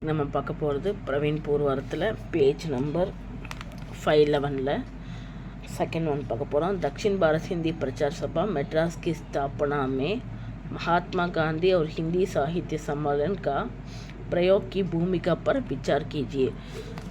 நம்ம பார்க்க போகிறது பிரவீன் பூர்வாரத்தில் பேஜ் நம்பர் 511 सेकंड वन பார்க்க போகிறோம். दक्षिण भारत हिंदी प्रचार सभा मद्रास की स्थापना में महात्मा गांधी और हिंदी साहित्य सम्मेलन का प्रयोग की भूमिका पर विचार कीजिए.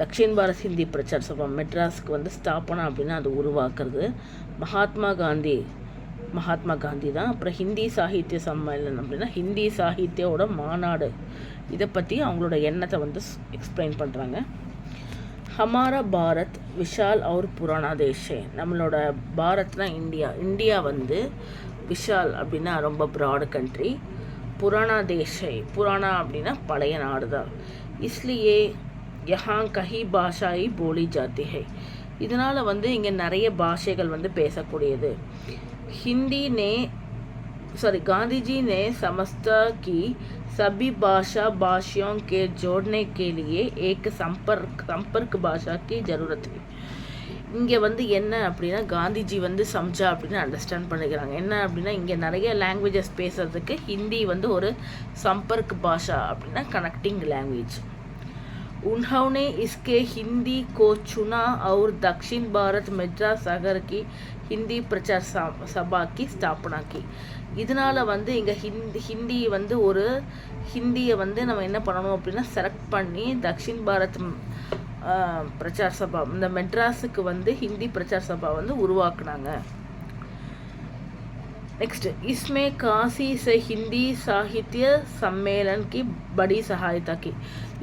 दक्षिण भारत हिंदी प्रचार सभा மெட்ராஸ்க்கு வந்து ஸ்தாபனா அப்படின்னா அது உருவாக்குறது மகாத்மா காந்தி தான். அப்புறம் ஹிந்தி சாகித்ய சம்மேளனம் அப்படின்னா ஹிந்தி சாகித்யோட மாநாடு, இதை பற்றி அவங்களோட எண்ணத்தை வந்து எக்ஸ்பிளைன் பண்ணுறாங்க. ஹமாரா பாரத் விஷால் और புராணா தேஷே, நம்மளோட பாரத்னா இந்தியா வந்து விஷால் அப்படின்னா ரொம்ப ப்ராடு கண்ட்ரி, புராணா தேஷே புராணா அப்படின்னா பழைய நாடு தான். இஸ்லியே யஹா கஹி பாஷாயி போலி ஜாத்தி ஹை, இதனால் வந்து இங்கே நிறைய பாஷைகள் வந்து பேசக்கூடியது. गांधी जी ने समझता कि सभी भाषियों के जोड़ने के लिए एक संपर्क भाषा की ज़रूरत है. இங்கே வந்து என்ன அப்படின்னா காந்திஜி வந்து சம்ஜா அப்படின்னு அண்டர்ஸ்டாண்ட் பண்ணிக்கிறாங்க. என்ன அப்படின்னா இங்கே நிறைய லாங்குவேஜஸ் பேசுகிறதுக்கு ஹிந்தி வந்து ஒரு சம்பர்க் பாஷா அப்படின்னா கனெக்டிங் லாங்குவேஜ். उन्होंने इसके हिंदी को चुना और दक्षिण भारत मद्रास शहर की हिंदी प्रचार सभा की स्थापना की. இதனால் வந்து இங்கே ஹிந்தி வந்து ஒரு ஹிந்தியை வந்து நம்ம என்ன பண்ணணும் அப்படின்னா செலக்ட் பண்ணி தக்ஷின் பாரத் பிரச்சார் சபா, இந்த மெட்ராஸுக்கு வந்து ஹிந்தி பிரச்சார் சபா வந்து உருவாக்குனாங்க. नेक्स्ट, इसमें काशी से हिंदी साहित्य सम्मेलन की बड़ी सहायता की.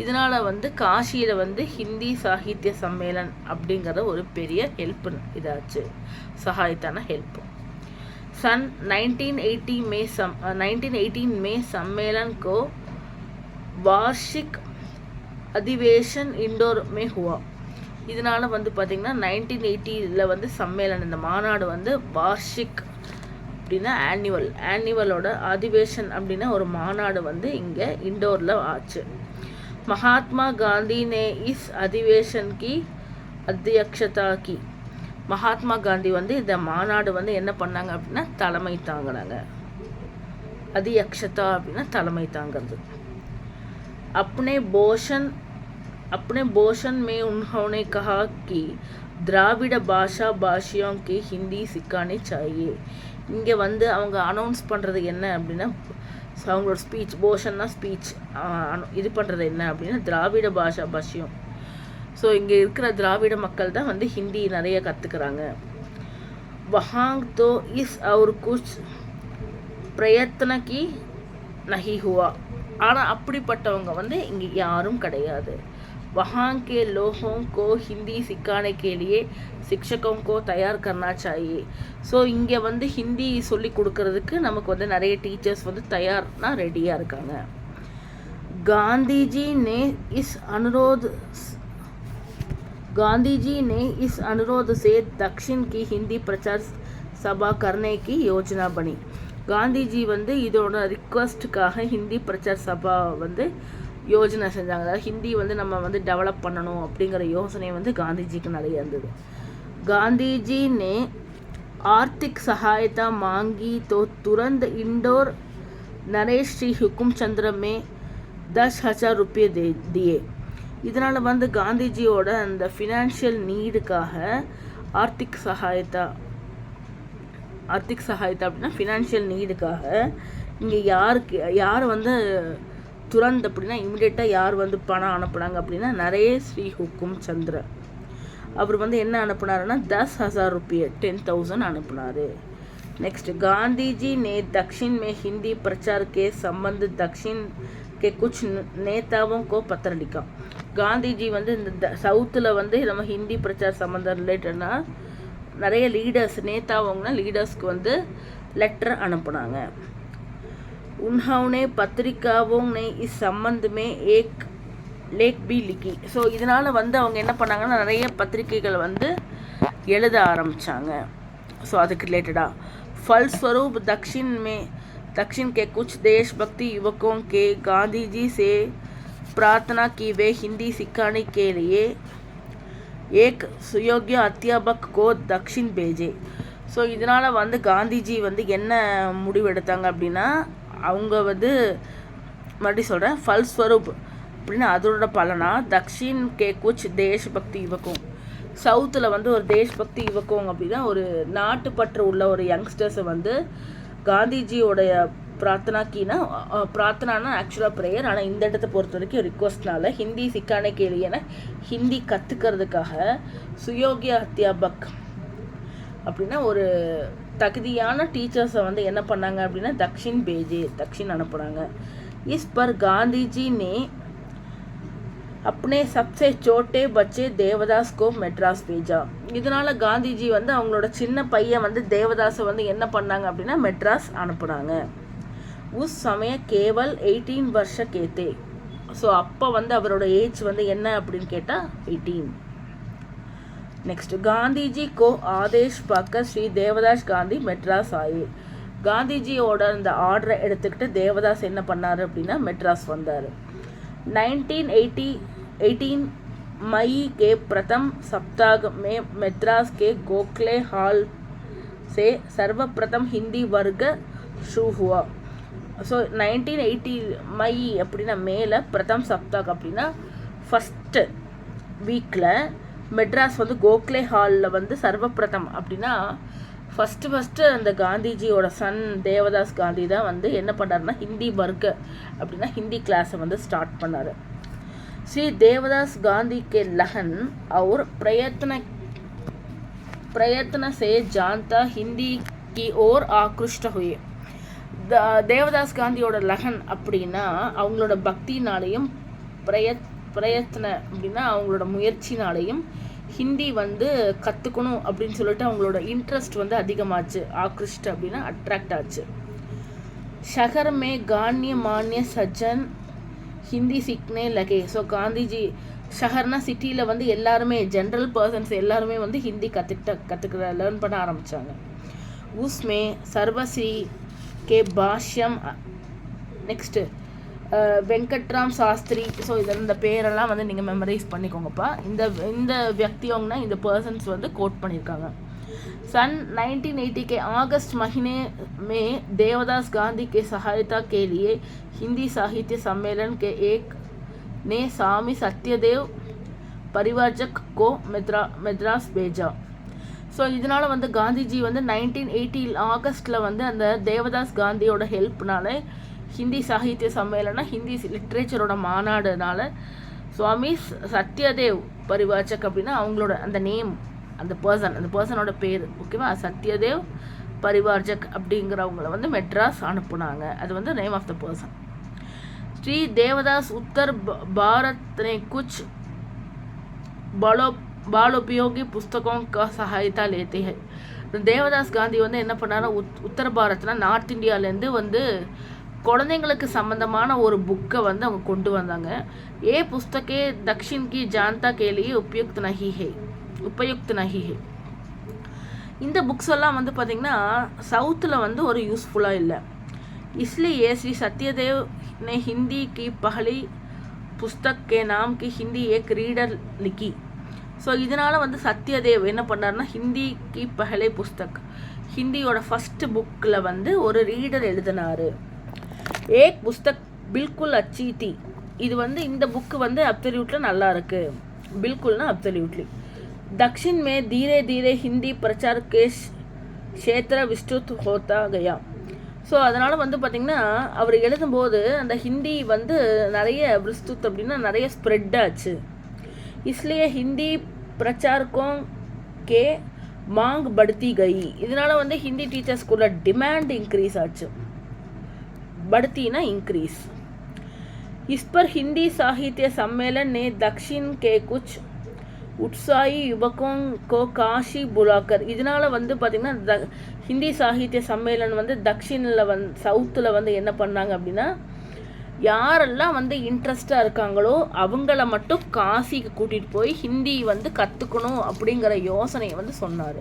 இதனால் வந்து காசியில் வந்து ஹிந்தி சாகித்ய சம்மேளன் அப்படிங்கிற ஒரு பெரிய ஹெல்ப் இதாச்சு, சகாயத்தான ஹெல்ப். सन 1918 में सम्मेलन को वार्षिक अधिवेशन इंडोर में हुआ. இதனால் வந்து பார்த்திங்கன்னா 1980 வந்து சம்மேளன், இந்த மாநாடு வந்து வார்ஷிக் அப்படின்னா ஆனுவலோட அதிவேஷன் அப்படின்னா ஒரு மாநாடு வந்து இங்கே இண்டோரில் ஆச்சு. மகாத்மா காந்தி நே இஸ் அதிவேஷன் கி அத்தியக்ஷதா கி, மகாத்மா காந்தி வந்து இந்த மாநாடு வந்து என்ன பண்ணாங்க அப்படின்னா தலைமை தாங்கினாங்க. அதியக்ஷதா அப்படின்னா தலைமை தாங்கிறது. अपने भाषण में उन्होंने कहा कि द्राविड़ भाषा भाषियों की हिंदी सिखानी चाहिए. இங்கே வந்து அவங்க அனௌன்ஸ் பண்ணுறது என்ன அப்படின்னா அவங்களோட ஸ்பீச், போஷன்னா ஸ்பீச், இது பண்ணுறது என்ன அப்படின்னா திராவிட பாஷியம். ஸோ இங்கே இருக்கிற திராவிட மக்கள் தான் வந்து ஹிந்தி நிறைய கற்றுக்குறாங்க. வஹாங் though is our Kuch பிரயத்ன Ki Nahi Hua, ஆனால் அப்படிப்பட்டவங்க வந்து இங்கே யாரும் கிடையாது. वहाँ के लोगों को हिंदी सिखाने के लिए शिक्षकों को तैयार करना चाहिए. ஸோ இங்கே வந்து ஹிந்தி சொல்லி கொடுக்கறதுக்கு நமக்கு வந்து நிறைய டீச்சர்ஸ் வந்து தயார்னா ரெடியாக இருக்காங்க. गांधी जी ने इस अनुरोध से दक्षिण की हिंदी प्रचार सभा करने की योजना बनी. காந்திஜி வந்து இதோட ரிக்வஸ்ட்டுக்காக ஹிந்தி பிரச்சார் சபா வந்து யோஜனை செஞ்சாங்க. அதாவது ஹிந்தி வந்து நம்ம வந்து டெவலப் பண்ணணும் அப்படிங்கிற யோசனை வந்து காந்திஜிக்கு நிறைய இருந்தது. गांधी ने आर्थिक सहायता मांगी तो तुरंत इंदौर नरेश श्री हुकुम चंद्र में 10,000 रुपये दिए. இதனால் வந்து காந்திஜியோட அந்த ஃபினான்ஷியல் நீடுக்காக ஆர்த்திக் சகாயத்தா அப்படின்னா ஃபினான்ஷியல் நீடுக்காக இங்கே யார் வந்து துரந்த் அப்படின்னா இமிடியேட்டாக யார் வந்து பணம் அனுப்புனாங்க அப்படின்னா நரேஷ் ஸ்ரீ ஹுக்கும் சந்திர, அவர் வந்து என்ன அனுப்புனாருன்னா 10,000 रुपये 10,000 அனுப்புனார். नेक्स्ट, गांधी जी ने दक्षिण में हिंदी प्रचार के संबंध दक्षिण के कुछ नेताओं को पत्र लिखा. காந்திஜி வந்து இந்த சவுத்தில் வந்து நம்ம ஹிந்தி பிரச்சார சம்பந்தம் ரிலேட்டட்னா நிறைய லீடர்ஸ்க்கு வந்து லெட்டர் அனுப்புனாங்க. उन्होंने पत्रिकाओं ने इस संबंध में एक लेख भी लिखी. ஸோ இதனால் வந்து அவங்க என்ன பண்ணாங்கன்னா நிறைய பத்திரிகைகள் வந்து எழுத ஆரம்பித்தாங்க. ஸோ அதுக்கு ரிலேட்டடாக फलस्वरूप दक्षिण के कुछ देशभक्ति युवकों के गांधी जी से प्रार्थना की वे हिंदी सिखाने के लिए एक सुयोग्य अध्यापक को दक्षिण भेजे. ஸோ இதனால் வந்து காந்திஜி வந்து என்ன முடிவெடுத்தாங்க அப்படின்னா அவங்க வந்து மறுபடியும் சொல்கிறேன், ஃபல்ஸ்வரூப் அப்படின்னு அதோட பலனா தக்ஷின் கே குச் தேஷ்பக்தி யுவக்கும், சவுத்தில் வந்து ஒரு தேஷ்பக்தி யுவக்கம் அப்படின்னா ஒரு நாட்டுப்பற்று உள்ள ஒரு யங்ஸ்டர்ஸை வந்து காந்திஜியோடைய பிரார்த்தனானா ஆக்சுவலாக ப்ரேயர், ஆனால் இந்த இடத்த பொறுத்த வரைக்கும் ரிக்வஸ்ட்னால ஹிந்தி சிக்கானே கேளியன ஹிந்தி கற்றுக்கிறதுக்காக சுயோகிய அத்தியாபக் அப்படின்னா ஒரு தகுதியான டீச்சர்ஸை வந்து என்ன பண்ணாங்க அப்படின்னா தக்ஷின் அனுப்புனாங்க. இஸ் பர் காந்திஜி நே अपने सबसे छोटे बच्चे தேவதாஸ் கோ மெட்ராஸ் பேஜா. இதனால் காந்திஜி வந்து அவங்களோட சின்ன பையன் வந்து தேவதாஸை வந்து என்ன பண்ணாங்க அப்படின்னா மெட்ராஸ் அனுப்புனாங்க. உஸ் சமய கேவல் 18 வருஷ கேத்தே. ஸோ அப்போ வந்து அவரோட ஏஜ் வந்து என்ன அப்படின்னு கேட்டால் 18. நெக்ஸ்ட் காந்திஜி கோ ஆதேஷ் பாக்க ஸ்ரீ தேவதாஸ் காந்தி மெட்ராஸ் ஆயே. காந்திஜியோட அந்த ஆர்டரை எடுத்துக்கிட்டு தேவதாஸ் என்ன பண்ணார் அப்படின்னா மெட்ராஸ் வந்தார். 1918 मई के प्रथम सप्ताह में मद्रास के गोखले हॉल से सर्वप्रथम हिंदी वर्ग शुरू हुआ. ஸோ 1980 மை அப்படின்னா மேலே பிரதம் சப்தாக் அப்படின்னா ஃபஸ்ட்டு வீக்கில் மெட்ராஸ் வந்து கோக்லே ஹாலில் வந்து சர்வப்பிரதம் அப்படின்னா ஃபஸ்ட்டு அந்த காந்திஜியோட சன் தேவதாஸ் காந்தி தான் வந்து என்ன பண்ணாருன்னா ஹிந்தி வர்க்க அப்படின்னா ஹிந்தி கிளாஸை வந்து ஸ்டார்ட் பண்ணார். ஸ்ரீ தேவதாஸ் காந்தி கே லஹன் और प्रयत्न से जानता हिंदी की ओर आकृष्ट हुए. தேவதாஸ் காந்தியோட லஹன் அப்படின்னா அவங்களோட பக்தினாலையும் பிரயத்ன அப்படின்னா அவங்களோட முயற்சினாலையும் ஹிந்தி வந்து கற்றுக்கணும் அப்படின்னு சொல்லிட்டு அவங்களோட இன்ட்ரெஸ்ட் வந்து அதிகமாச்சு. ஆக்ரிஷ்ட் அப்படின்னா அட்ராக்ட் ஆச்சு. ஷஹர் மே கான்ய மானிய சஜ்ஜன் ஹிந்தி சீக்னே லகே. ஸோ காந்திஜி ஷஹர்னா சிட்டியில் வந்து எல்லாருமே ஜென்ரல் பர்சன்ஸ் எல்லாருமே வந்து ஹிந்தி கற்றுக்கிற லேர்ன் பண்ண ஆரம்பித்தாங்க. உஸ்மே சர்வஸ்ரீ கே பாஷ்யம், நெக்ஸ்ட்டு வெங்கட்ராம் சாஸ்திரி. ஸோ இந்த பேரெல்லாம் வந்து நீங்கள் மெமரைஸ் பண்ணிக்கோங்கப்பா. இந்த வியக்தியோங்கன்னா இந்த பர்சன்ஸ் வந்து கோட் பண்ணியிருக்காங்க. सन 1980 के अगस्त महीने में देवदास गांधी के सहायता के लिए हिंदी साहित्य सम्मेलन के एक ने स्वामी सत्यदेव परिवारजक को मद्रास भेजा. ஸோ இதனால் வந்து காந்திஜி வந்து 1980 ஆகஸ்ட்டில் வந்து அந்த தேவதாஸ் காந்தியோட ஹெல்ப்னால ஹிந்தி சாகித்ய சம்மேளனம் ஹிந்தி லிட்ரேச்சரோட மாநாடுனால சுவாமி சத்யதேவ் பரிவாச்சக் அப்படின்னா அவங்களோட அந்த நேம் அந்த பர்சனோட பேர் ஓகேவா, சத்யதேவ் பரிவார்ஜக் அப்படிங்கிறவங்கள வந்து மெட்ராஸ் அனுப்புனாங்க. அது வந்து name of the person. Shri Devadas Uttar Bharat ने कुछ बालोपयोगी पुस्तकों का सहायता लेते हैं. தேவதாஸ் காந்தி வந்து என்ன பண்ணாரு, உத்தர பாரத்னா நார்த் இந்தியாவிலேருந்து வந்து குழந்தைங்களுக்கு சம்மந்தமான ஒரு புக்கை வந்து அவங்க கொண்டு வந்தாங்க. ஏ புஸ்தகே தக்ஷின் கி ஜான்தா கேலியே உபயுக்த் நஹி ஹே. இந்த புக்ஸ் எல்லாம் வந்து பார்த்திங்கன்னா சவுத்தில் வந்து ஒரு யூஸ்ஃபுல்லாக இல்லை. इसलिए श्री सत्यदेव ने हिंदी की पहली पुस्तक के नाम की हिंदी एक रीडर लिखी. ஸோ இதனால் வந்து சத்யதேவ் என்ன பண்ணார்னா ஹிந்திக்கு பஹலே புஸ்தக் ஹிந்தியோட ஃபஸ்ட்டு புக்கில் வந்து ஒரு ரீடர் எழுதினார். ஏக் புஸ்தக் பில்குல் அச்சி தி. இது வந்து இந்த புக்கு வந்து அப்சல்யூட்டில் நல்லா இருக்குது. பில்குல்னா அப்சல்யூட்லி. दक्षिण में धीरे धीरे हिंदी प्रचार के क्षेत्र विस्तृत होता गया. ஸோ அதனால் வந்து பார்த்திங்கன்னா அவர் எழுதும்போது அந்த ஹிந்தி வந்து நிறைய விஸ்துத் அப்படின்னா நிறைய ஸ்ப்ரெட் ஆச்சு. इसलिए हिंदी प्रचारकों के मांग बढ़ती गई. இதனால் வந்து ஹிந்தி டீச்சர்ஸ்குள்ள டிமாண்ட் இன்க்ரீஸ் ஆச்சு. बढ़तीना इंक्रीज. इस पर हिंदी साहित्य सम्मेलन ने दक्षिण के कुछ उत्साही युवकों को काशी बुलाकर. இதனால் வந்து பார்த்திங்கன்னா ஹிந்தி சாகித்ய சம்மேளன் வந்து தக்ஷினில் சவுத்தில் வந்து என்ன பண்ணாங்க அப்படின்னா யாரெல்லாம் வந்து இன்ட்ரெஸ்டாக இருக்காங்களோ அவங்கள மட்டும் காசிக்கு கூட்டிகிட்டு போய் ஹிந்தி வந்து கற்றுக்கணும் அப்படிங்கிற யோசனையை வந்து சொன்னார்.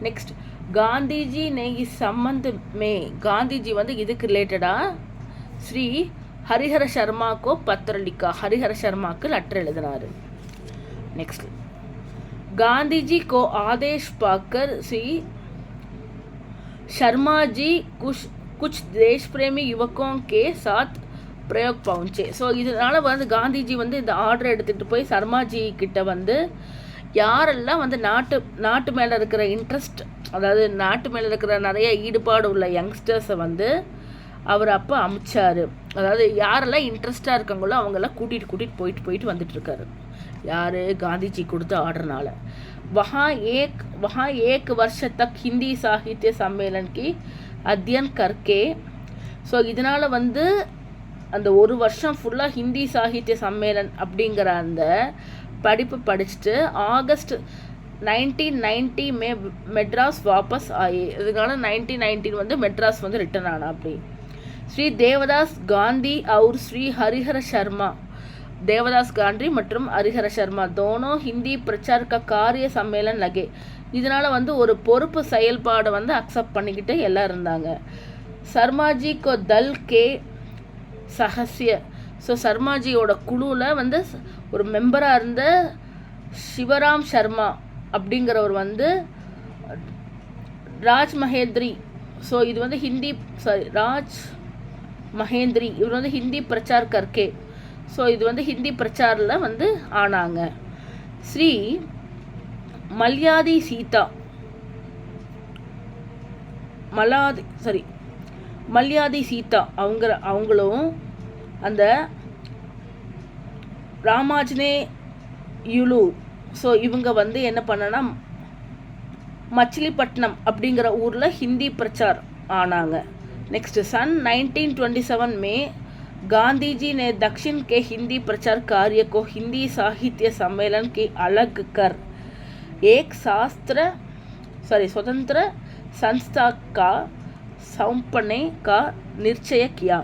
நெக்ஸ்ட் காந்திஜி நெய் சம்பந்த் மே. காந்திஜி வந்து இதுக்கு ரிலேட்டடாக ஸ்ரீ ஹரிஹர சர்மாக்கோ பத்திரலிக்கா. ஹரிஹர சர்மாக்கு லெட்டர் எழுதினார். நெக்ஸ்ட் गांधी को आदेश पाकर श्री शर्मा जी कुछ देश प्रेमी युवकों के साथ பிரயோக் பவுன்ச்சே. ஸோ இதனால் வந்து காந்திஜி வந்து இந்த ஆர்டர் எடுத்துகிட்டு போய் சர்மாஜி கிட்ட வந்து யாரெல்லாம் வந்து நாட்டு மேலே இருக்கிற இன்ட்ரெஸ்ட், அதாவது நாட்டு மேலே இருக்கிற நிறைய ஈடுபாடு உள்ள யங்ஸ்டர்ஸை வந்து அவர் அப்போ அமிச்சார். அதாவது யாரெல்லாம் இன்ட்ரெஸ்டாக இருக்காங்களோ அவங்கெல்லாம் கூட்டிகிட்டு போயிட்டு வந்துட்டுருக்காரு. யார்? காந்திஜி கொடுத்த ஆர்டர்னால. वहाँ एक वर्ष तक हिंदी साहित्य सम्मेलन की अध्ययन करके. ஸோ இதனால் வந்து அந்த ஒரு வருஷம் ஃபுல்லாக ஹிந்தி சாகித்ய சம்மேளன் அப்படிங்கிற அந்த படிப்பு படிச்சுட்டு ஆகஸ்ட் 1990 மெட்ராஸ் வாபஸ் ஆகி, இதனால 1919 வந்து மெட்ராஸ் வந்து ரிட்டர்ன் ஆனா. அப்படி ஸ்ரீ தேவதாஸ் காந்தி और ஸ்ரீ ஹரிஹர சர்மா, தேவதாஸ் காந்தி மற்றும் ஹரிஹர சர்மா தோனோ ஹிந்தி பிரச்சார காரிய சம்மேளன் லகே. இதனால் வந்து ஒரு பொறுப்பு செயல்பாடை வந்து அக்செப்ட் பண்ணிக்கிட்டு எல்லாம் இருந்தாங்க. சர்மாஜி கோ தல் கே சஹசிய. ஸோ சர்மாஜியோட குழுவில் வந்து ஒரு மெம்பராக இருந்த சிவராம் சர்மா அப்படிங்கிறவர் வந்து ராஜ் மகேந்திரி. ஸோ இது வந்து ராஜ் மகேந்திரி இவர் வந்து ஹிந்தி பிரச்சார் கர்கே. ஸோ இது வந்து ஹிந்தி பிரச்சாரில் வந்து ஆனாங்க. ஸ்ரீ மல்யாதி சீதா மல்யாதி சீதா அவங்களும் அந்த ராமாஜ்னே யுலு. ஸோ இவங்க வந்து என்ன பண்ணனா மச்சிலிப்பட்டினம் அப்படிங்கிற ஊரில் ஹிந்தி பிரச்சார் ஆனாங்க. नेक्स्ट सन 1927 में गांधी जी ने दक्षिण के हिंदी प्रचार कार्य को हिंदी साहित्य सम्मेलन की अलग कर एक स्वतंत्र संस्था का सौंपने का निश्चय किया.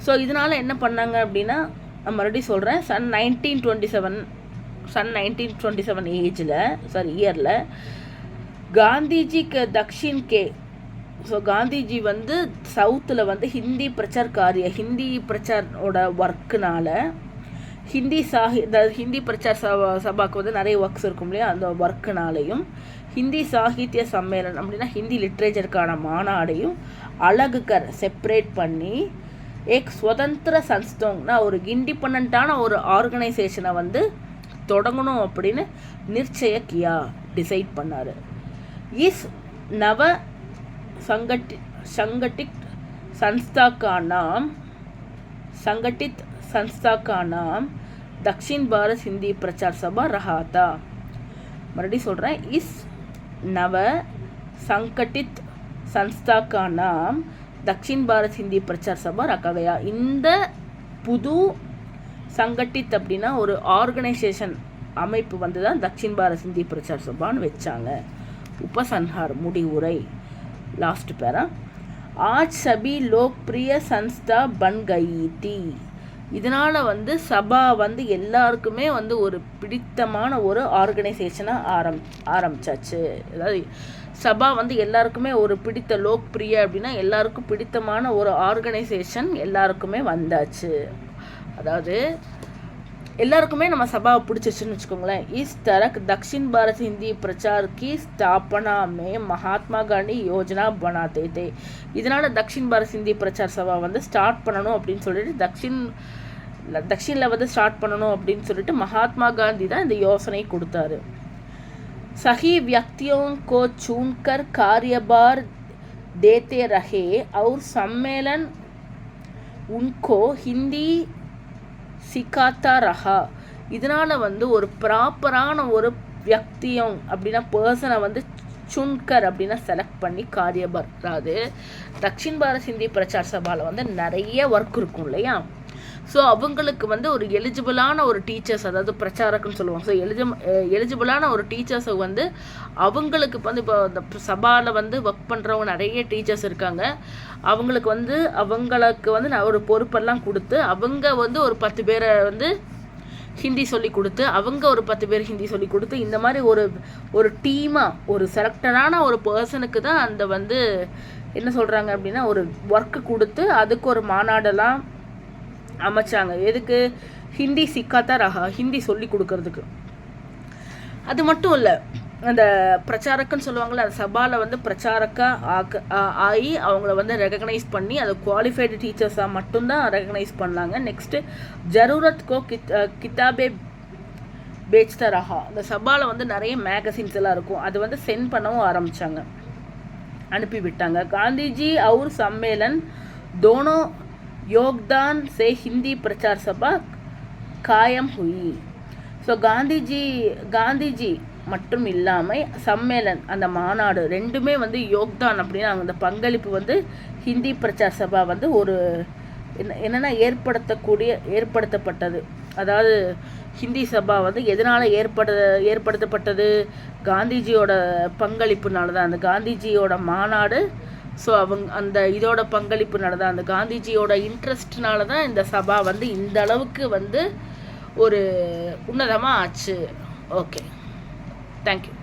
ஸோ இதனால் என்ன பண்ணாங்க அப்படின்னா, நான் மறுபடியும் சொல்கிறேன், சன் 1927 இயரில் காந்திஜி தக்ஷின் கே. ஸோ காந்திஜி வந்து சவுத்தில் வந்து ஹிந்தி பிரச்சாரோட ஒர்க்குனால ஹிந்தி பிரச்சார் சபாவுக்கு வந்து நிறைய ஒர்க்ஸ் இருக்கும் இல்லையா, அந்த ஒர்க்குனாலையும் ஹிந்தி சாகித்ய சம்மேளன் அப்படின்னா ஹிந்தி லிட்ரேச்சருக்கான மாநாடையும் அழகுக்கர் செப்பரேட் பண்ணி ஏக் சுதந்திர சன்ஸ்தோங்னா ஒரு இண்டிபெண்ட்டான ஒரு ஆர்கனைசேஷனை வந்து தொடங்கணும் அப்படின்னு நிச்சய கியா டிசைட் பண்ணார். இஸ் நவ संगठित संस्था का नाम दक्षिण भारत हिंदी प्रचार सभा रहा था. मறுபடியும் சொல்கிறேன், इस नव संगठित संस्था का नाम दक्षिण भारत हिंदी प्रचार सभा रखा गया. இந்த புது சங்கட்டித் அப்படின்னா ஒரு ஆர்கனைசேஷன் அமைப்பு வந்து தான் தக்ஷின் பாரத் ஹிந்தி பிரச்சார் சபான்னு வச்சாங்க. உபசன்ஹார் முடிவுரை लास्ट पैरा. आज सभी लोकप्रिय संस्था बन गई थी. இதனால் வந்து சபா வந்து எல்லாருக்குமே வந்து ஒரு பிடித்தமான ஒரு ஆர்கனைசேஷனாக ஆரம்பிச்சாச்சு. அதாவது சபா வந்து எல்லாருக்குமே ஒரு பிடித்த லோக்பிரிய அப்படின்னா எல்லாருக்கும் பிடித்தமான ஒரு ஆர்கனைசேஷன் எல்லாருக்குமே வந்தாச்சு. அதாவது எல்லாருக்குமே நம்ம சபாவை பிடிச்சிச்சுன்னு வச்சுக்கோங்களேன். இஸ் तरह दक्षिण भारत हिंदी प्रचार की स्थापना में महात्मा गांधी योजना बनाते थे. இதனால் தக்ஷின் பாரத் ஹிந்தி பிரச்சார் சபா வந்து ஸ்டார்ட் பண்ணணும் அப்படின்னு சொல்லிட்டு தக்ஷினில் வந்து ஸ்டார்ட் பண்ணணும் அப்படின்னு சொல்லிட்டு மகாத்மா காந்தி தான் இந்த யோசனை கொடுத்தாரு. सही व्यक्तियों को चुनकर कार्यभार देते रहे और सम्मेलन उनको हिंदी சிக்காத்தா ரஹா. இதனால் வந்து ஒரு ப்ராப்பரான ஒரு வியக்தியம் அப்படின்னா பர்சனை வந்து சுன்கர் அப்படின்னா செலக்ட் பண்ணி காரியபர். அதாவது தக்ஷின் பாரத் ஹிந்தி பிரச்சார் சபாவில் வந்து நிறைய ஒர்க் இருக்கும் இல்லையா. ஸோ அவங்களுக்கு வந்து ஒரு எலிஜிபிளான ஒரு டீச்சர்ஸ், அதாவது பிரச்சாரக்குன்னு சொல்லுவாங்க. ஸோ எலிஜிபிளான ஒரு டீச்சர்ஸை வந்து அவங்களுக்கு வந்து இப்போ இந்த சபாவில் வந்து ஒர்க் பண்ணுறவங்க நிறைய டீச்சர்ஸ் இருக்காங்க. அவங்களுக்கு வந்து நான் ஒரு பொறுப்பெல்லாம் கொடுத்து அவங்க வந்து ஒரு 10 பேரை வந்து ஹிந்தி சொல்லி கொடுத்து அவங்க ஒரு 10 பேர் ஹிந்தி சொல்லி கொடுத்து இந்த மாதிரி ஒரு டீமாக ஒரு செலக்டடான ஒரு பர்சனுக்கு தான் அந்த வந்து என்ன சொல்கிறாங்க அப்படின்னா ஒரு ஒர்க்கு கொடுத்து அதுக்கு ஒரு மாநாடெல்லாம் அமைச்சாங்க. எதுக்கு? ஹிந்தி சிக்காத்தா ரஹா, ஹிந்தி சொல்லி கொடுக்கறதுக்கு. அது மட்டும் இல்லை, அந்த பிரச்சாரக்குன்னு சொல்லுவாங்கள்ல, அந்த சபாவில் வந்து பிரச்சாரக்கா ஆகி அவங்கள வந்து ரெகக்னைஸ் பண்ணி அது குவாலிஃபைடு டீச்சர்ஸாக மட்டும்தான் ரெகக்னைஸ் பண்ணாங்க. நெக்ஸ்ட்டு ஜரூரத் கோ கிதாபே பேச்தா ரஹா, அந்த சபாவில் வந்து நிறைய மேகசின்ஸ் எல்லாம் இருக்கும், அது வந்து சென்ட் பண்ணவும் ஆரம்பித்தாங்க, அனுப்பி விட்டாங்க. காந்திஜி और सम्मेलन दोनों योगदान से हिंदी प्रचार सभा कायम हुई. ஸோ காந்திஜி மட்டும் இல்லாமல் சம்மேளன் அந்த மாநாடு ரெண்டுமே வந்து யோக்தான் அப்படின்னு அந்த பங்களிப்பு வந்து ஹிந்தி பிரச்சார சபா வந்து ஒரு என்னென்னா ஏற்படுத்தப்பட்டது. அதாவது ஹிந்தி சபா வந்து எதனால் ஏற்படுத்தப்பட்டது, காந்திஜியோட பங்களிப்புனால தான். அந்த காந்திஜியோட மாநாடு, ஸோ அந்த இதோட பங்களிப்புனால தான், அந்த காந்திஜியோட இன்ட்ரெஸ்ட்னால தான் இந்த சபா வந்து இந்த அளவுக்கு வந்து ஒரு உன்னதமாக ஆச்சு. Okay, thank you.